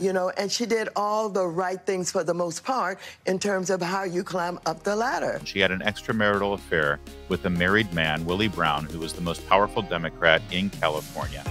you know, and she did all the right things for the most part in terms of how you climb up the ladder. She had an extramarital affair with a married man, Willie Brown, who was the most powerful Democrat in California.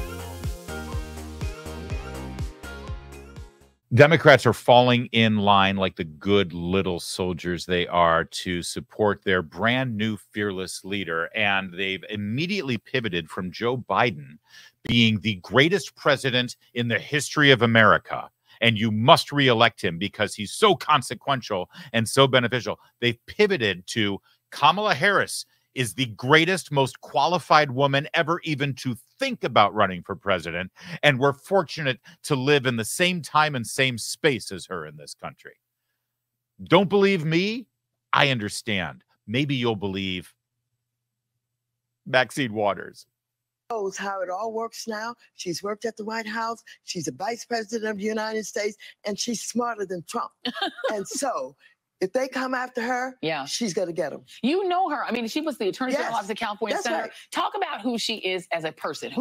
Democrats are falling in line like the good little soldiers they are to support their brand new fearless leader. And they've immediately pivoted from Joe Biden being the greatest president in the history of America. And you must reelect him because he's so consequential and so beneficial. They've pivoted to Kamala Harris is the greatest, most qualified woman ever even to think about running for president. And we're fortunate to live in the same time and same space as her in this country. Don't believe me? I understand. Maybe you'll believe Maxine Waters. Knows how it all works now. She's worked at the White House. She's a vice president of the United States, and she's smarter than Trump. And so if they come after her, she's going to get them. You know her. I mean, she was the Attorney General of the California Senator. Right. Talk about who she is as a person. I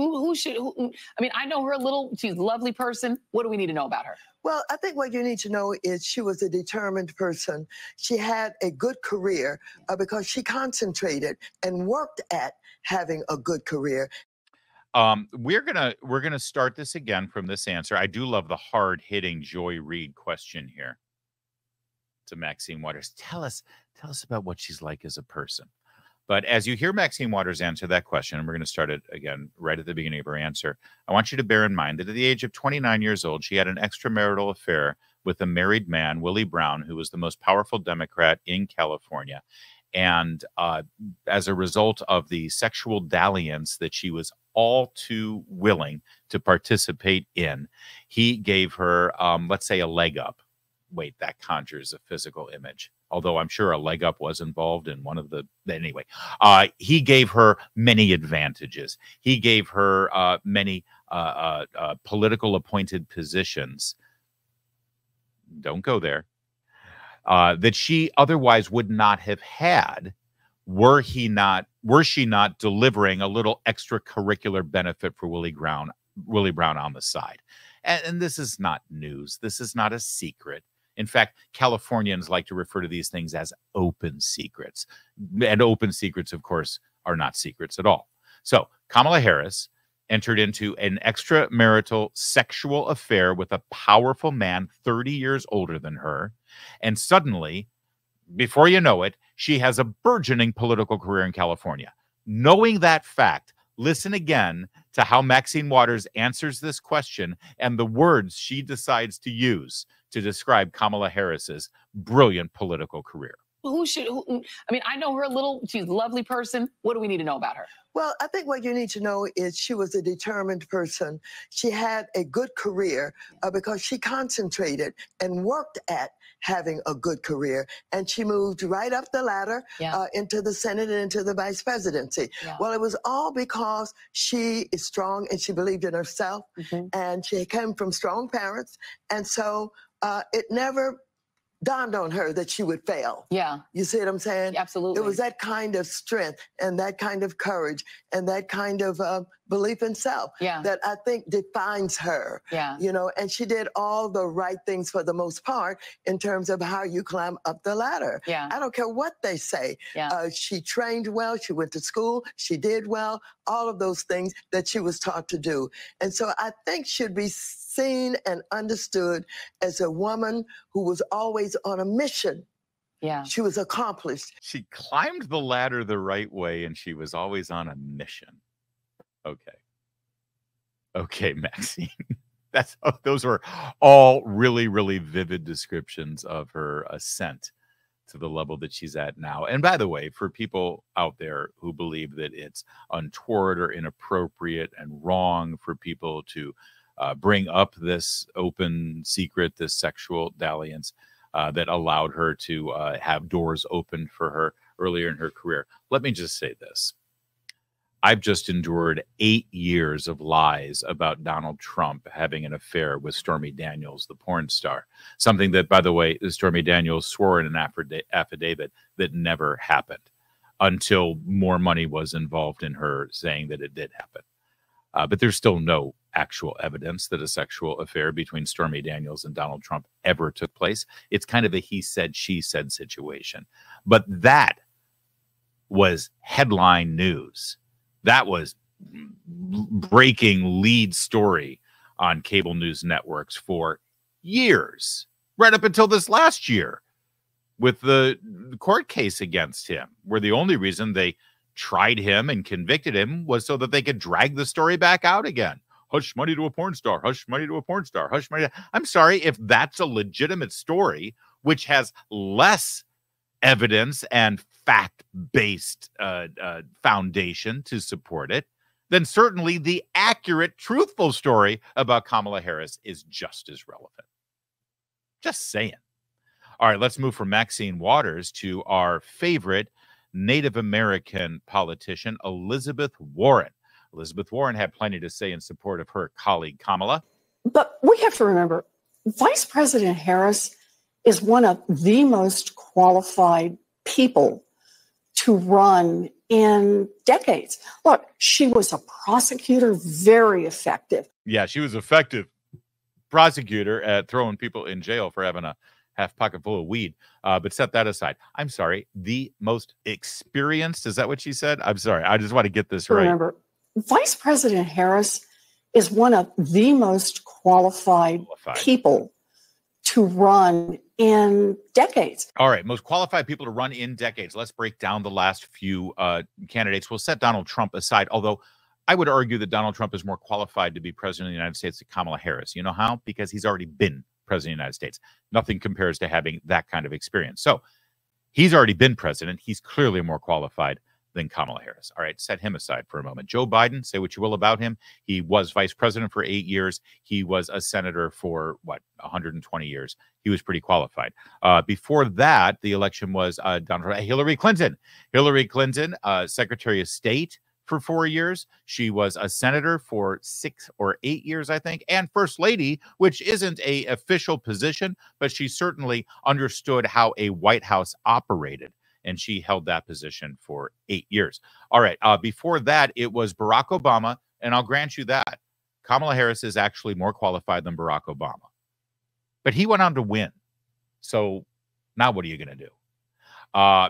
mean, I know her a little. She's a lovely person. What do we need to know about her? Well, I think what you need to know is she was a determined person. She had a good career because she concentrated and worked at having a good career. We're gonna start this again from this answer. I do love the hard-hitting Joy Reid question here to Maxine Waters. Tell us about what she's like as a person. But as you hear Maxine Waters answer that question, and we're going to start it again right at the beginning of her answer, I want you to bear in mind that at the age of 29 years old, she had an extramarital affair with a married man, Willie Brown, who was the most powerful Democrat in California. And as a result of the sexual dalliance that she was all too willing to participate in, he gave her, let's say, a leg up. Wait, that conjures a physical image. Although I'm sure a leg up was involved in one of the, anyway, he gave her many advantages. He gave her many political appointed positions. Don't go there. That she otherwise would not have had were she not delivering a little extracurricular benefit for Willie Brown on the side. And this is not news. This is not a secret. In fact, Californians like to refer to these things as open secrets. And open secrets, of course, are not secrets at all. So Kamala Harris entered into an extramarital sexual affair with a powerful man 30 years older than her. And suddenly, before you know it, she has a burgeoning political career in California. Knowing that fact, listen again to how Maxine Waters answers this question and the words she decides to use to describe Kamala Harris's brilliant political career. I mean, I know her a little. She's a lovely person. What do we need to know about her? Well, I think what you need to know is she was a determined person. She had a good career because she concentrated and worked at having a good career. And she moved right up the ladder into the Senate and into the vice presidency. Well, it was all because she is strong and she believed in herself. And she came from strong parents. And so it never dawned on her that she would fail. You see what I'm saying? Absolutely. It was that kind of strength and that kind of courage and that kind of belief in self that I think defines her. You know, and she did all the right things for the most part in terms of how you climb up the ladder. I don't care what they say. She trained well, she went to school, she did well, all of those things that she was taught to do. And so I think she'd be seen and understood as a woman who was always on a mission. She was accomplished. She climbed the ladder the right way and she was always on a mission. Okay, Maxine. Those were all really, really vivid descriptions of her ascent to the level that she's at now. And by the way, for people out there who believe that it's untoward or inappropriate and wrong for people to bring up this open secret, this sexual dalliance that allowed her to have doors opened for her earlier in her career, let me just say this. I've just endured 8 years of lies about Donald Trump having an affair with Stormy Daniels, the porn star. Something that, by the way, Stormy Daniels swore in an affidavit that never happened until more money was involved in her saying that it did happen. But there's still no actual evidence that a sexual affair between Stormy Daniels and Donald Trump ever took place. It's kind of a he said, she said situation. But that was headline news. That was breaking lead story on cable news networks for years, right up until this last year with the court case against him, where the only reason they tried him and convicted him was so that they could drag the story back out again. Hush money to a porn star, hush money to a porn star, hush money. I'm sorry, if that's a legitimate story, which has less evidence and fact-based foundation to support it, then certainly the accurate, truthful story about Kamala Harris is just as relevant. Just saying. All right, let's move from Maxine Waters to our favorite Native American politician, Elizabeth Warren. Elizabeth Warren had plenty to say in support of her colleague Kamala. But we have to remember, Vice President Harris is one of the most qualified people to run in decades. Look, she was a prosecutor, very effective. Yeah, she was effective prosecutor at throwing people in jail for having a half pocket full of weed. But set that aside. I'm sorry, the most experienced, is that what she said? I'm sorry, I just want to get this right. Remember, Vice President Harris is one of the most qualified people to run in decades. All right, most qualified people to run in decades. Let's break down the last few candidates. We'll set Donald Trump aside, although I would argue that Donald Trump is more qualified to be president of the United States than Kamala Harris. You know how? Because he's already been president of the United States. Nothing compares to having that kind of experience. So he's already been president. He's clearly more qualified than Kamala Harris. All right, set him aside for a moment. Joe Biden, say what you will about him. He was vice president for 8 years. He was a senator for, 120 years. He was pretty qualified. Before that, the election was Hillary Clinton. Hillary Clinton, Secretary of State for 4 years. She was a senator for 6 or 8 years, I think, and First Lady, which isn't an official position, but she certainly understood how a White House operated. And she held that position for 8 years. All right. Before that, it was Barack Obama. And I'll grant you that Kamala Harris is actually more qualified than Barack Obama. But he went on to win. So now what are you going to do?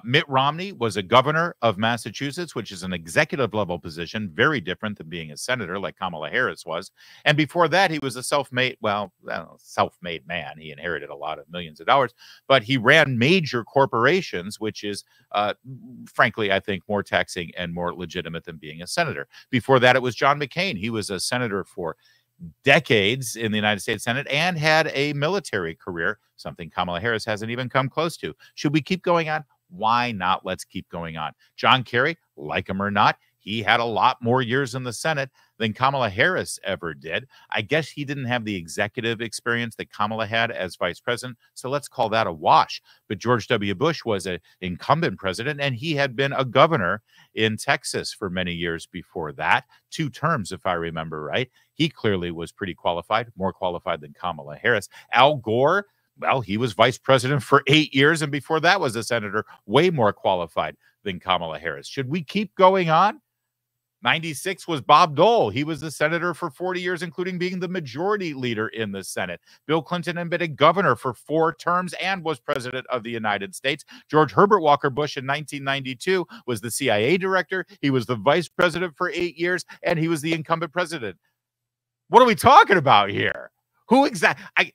Mitt Romney was a governor of Massachusetts, which is an executive level position, very different than being a senator like Kamala Harris was. And before that, he was a self-made man. He inherited a lot of millions of dollars, but he ran major corporations, which is, frankly, I think more taxing and more legitimate than being a senator. Before that, it was John McCain. He was a senator for decades in the United States Senate and had a military career, something Kamala Harris hasn't even come close to. Should we keep going on? Why not? Let's keep going on. John Kerry, like him or not, he had a lot more years in the Senate than Kamala Harris ever did. I guess he didn't have the executive experience that Kamala had as vice president, so let's call that a wash. But George W. Bush was an incumbent president, and he had been a governor in Texas for many years before that, 2 terms, if I remember right. He clearly was pretty qualified, more qualified than Kamala Harris. Al Gore, well, he was vice president for 8 years, and before that was a senator, way more qualified than Kamala Harris. Should we keep going on? 96 was Bob Dole. He was the senator for 40 years, including being the majority leader in the Senate. Bill Clinton had been a governor for 4 terms and was president of the United States. George Herbert Walker Bush in 1992 was the CIA director. He was the vice president for 8 years, and he was the incumbent president. What are we talking about here? Who exactly?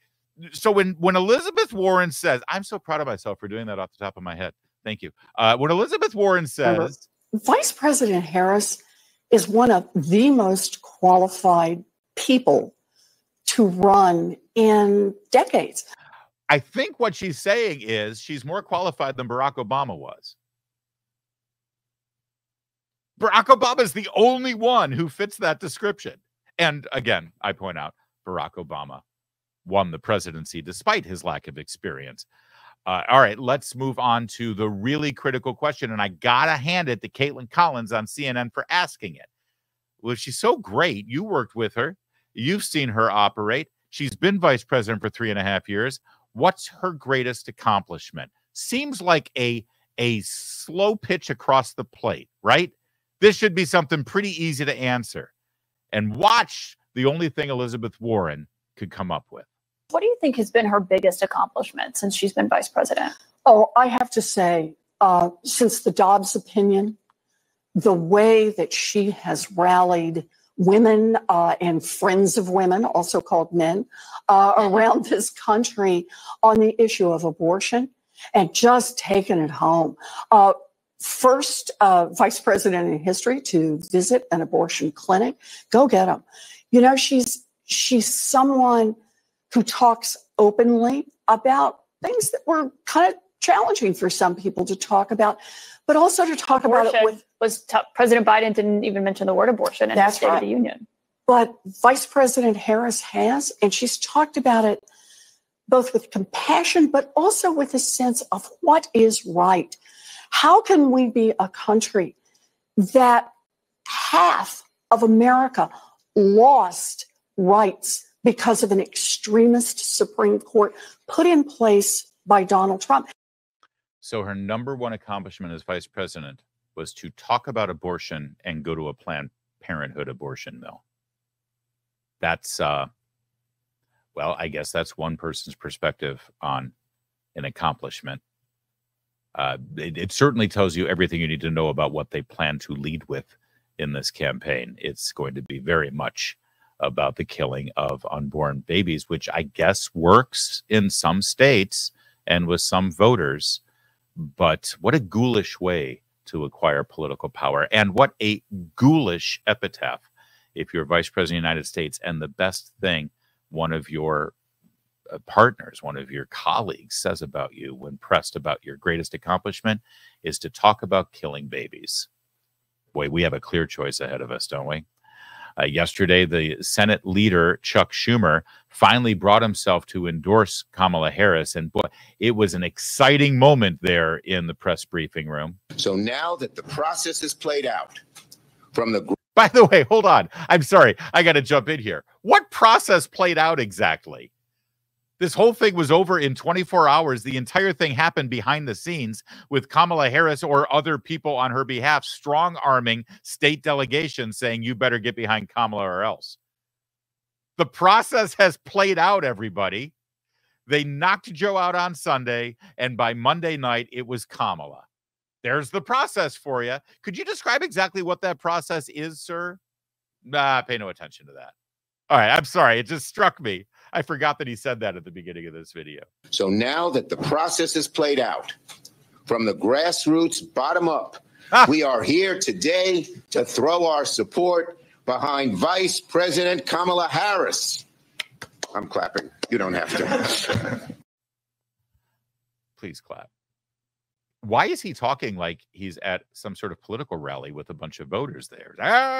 So when Elizabeth Warren says, I'm so proud of myself for doing that off the top of my head. Thank you. When Elizabeth Warren says, Vice President Harris is one of the most qualified people to run in decades. I think what she's saying is she's more qualified than Barack Obama was. Barack Obama is the only one who fits that description. And again, I point out, Barack Obama won the presidency despite his lack of experience. All right, let's move on to the really critical question. And I got to hand it to Caitlin Collins on CNN for asking it. Well, she's so great. You worked with her. You've seen her operate. She's been vice president for 3.5 years. What's her greatest accomplishment? Seems like a slow pitch across the plate, right? This should be something pretty easy to answer. And watch the only thing Elizabeth Warren could come up with. What do you think has been her biggest accomplishment since she's been vice president? Oh, I have to say, since the Dobbs opinion, the way that she has rallied women and friends of women, also called men, around this country on the issue of abortion and just taken it home. First vice president in history to visit an abortion clinic. Go get them. You know, she's someone who talks openly about things that were kind of challenging for some people to talk about, but also to talk abortion about it with President Biden didn't even mention the word abortion in the State of the Union. But Vice President Harris has, and she's talked about it both with compassion, but also with a sense of what is right. How can we be a country that half of America lost rights because of an extremist Supreme Court put in place by Donald Trump? So her number one accomplishment as vice president was to talk about abortion and go to a Planned Parenthood abortion mill. That's, well, I guess that's one person's perspective on an accomplishment. It certainly tells you everything you need to know about what they plan to lead with in this campaign. It's going to be very much about the killing of unborn babies, which I guess works in some states and with some voters. But what a ghoulish way to acquire political power, and what a ghoulish epitaph if you're vice president of the United States and the best thing one of your partners, one of your colleagues says about you when pressed about your greatest accomplishment is to talk about killing babies. Boy, we have a clear choice ahead of us, don't we? Yesterday, the Senate leader, Chuck Schumer, finally brought himself to endorse Kamala Harris. And boy, it was an exciting moment there in the press briefing room. So now that the process is played out from the... By the way, hold on. I'm sorry. I got to jump in here. What process played out exactly? This whole thing was over in 24 hours. The entire thing happened behind the scenes with Kamala Harris or other people on her behalf strong-arming state delegations saying, you better get behind Kamala or else. The process has played out, everybody. They knocked Joe out on Sunday, and by Monday night, it was Kamala. There's the process for you. Could you describe exactly what that process is, sir? Pay no attention to that. All right, I'm sorry. It just struck me. I forgot that he said that at the beginning of this video. So now that the process is played out from the grassroots bottom up, we are here today to throw our support behind Vice President Kamala Harris. I'm clapping. You don't have to. Please clap. Why is he talking like he's at some sort of political rally with a bunch of voters there?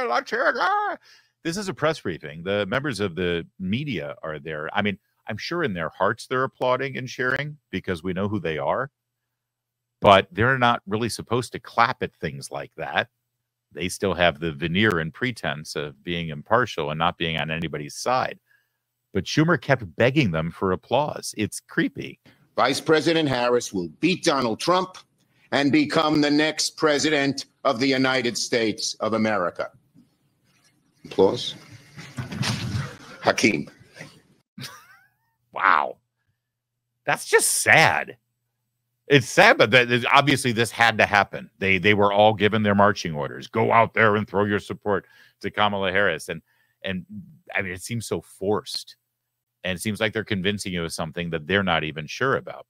Let's hear it. This is a press briefing. The members of the media are there. I mean, I'm sure in their hearts they're applauding and cheering because we know who they are. But they're not really supposed to clap at things like that. They still have the veneer and pretense of being impartial and not being on anybody's side. But Schumer kept begging them for applause. It's creepy. Vice President Harris will beat Donald Trump and become the next president of the United States of America. Applause. Hakeem. Wow. That's just sad. It's sad, but obviously this had to happen. They were all given their marching orders. Go out there and throw your support to Kamala Harris. And I mean, it seems so forced. And it seems like they're convincing you of something that they're not even sure about.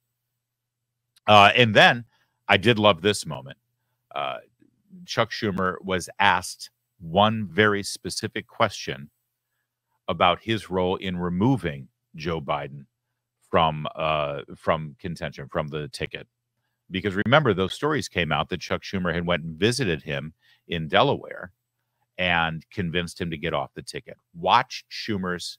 And then I did love this moment. Chuck Schumer was asked one very specific question about his role in removing Joe Biden from contention, from the ticket. Because remember, those stories came out that Chuck Schumer had went and visited him in Delaware and convinced him to get off the ticket. Watch Schumer's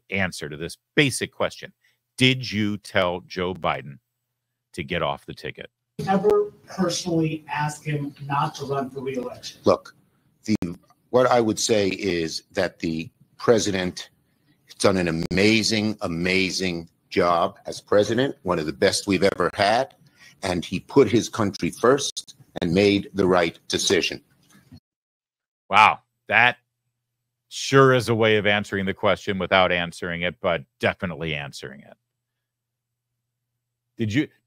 answer to this basic question. Did you tell Joe Biden to get off the ticket? Ever personally ask him not to run for re-election? Look, what I would say is that the president has done an amazing, amazing job as president, one of the best we've ever had, and he put his country first and made the right decision. Wow, that Sure is a way of answering the question without answering it, but definitely answering it.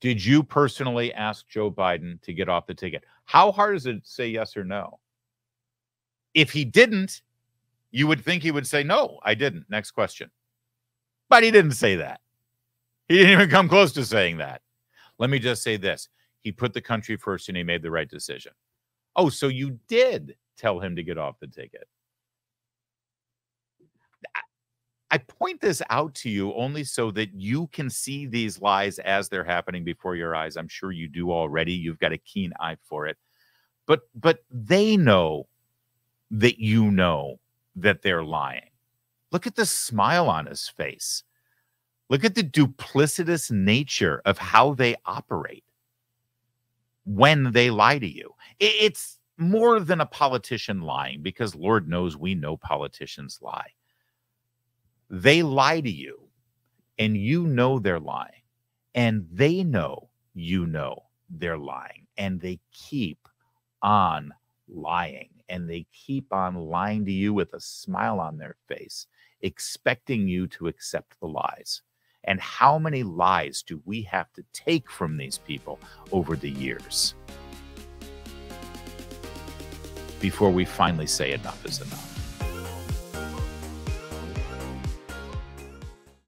Did you personally ask Joe Biden to get off the ticket? How hard is it to say yes or no? If he didn't, you would think he would say, no, I didn't. Next question. But he didn't say that. He didn't even come close to saying that. Let me just say this. He put the country first and he made the right decision. Oh, so you did tell him to get off the ticket. I point this out to you only so that you can see these lies as they're happening before your eyes. I'm sure you do already. You've got a keen eye for it. But they know that you know that they're lying. Look at the smile on his face. Look at the duplicitous nature of how they operate when they lie to you. It's more than a politician lying, because Lord knows we know politicians lie. They lie to you, and you know they're lying, and they know you know they're lying, and they keep on lying, and they keep on lying to you with a smile on their face, expecting you to accept the lies. And how many lies do we have to take from these people over the years before we finally say enough is enough?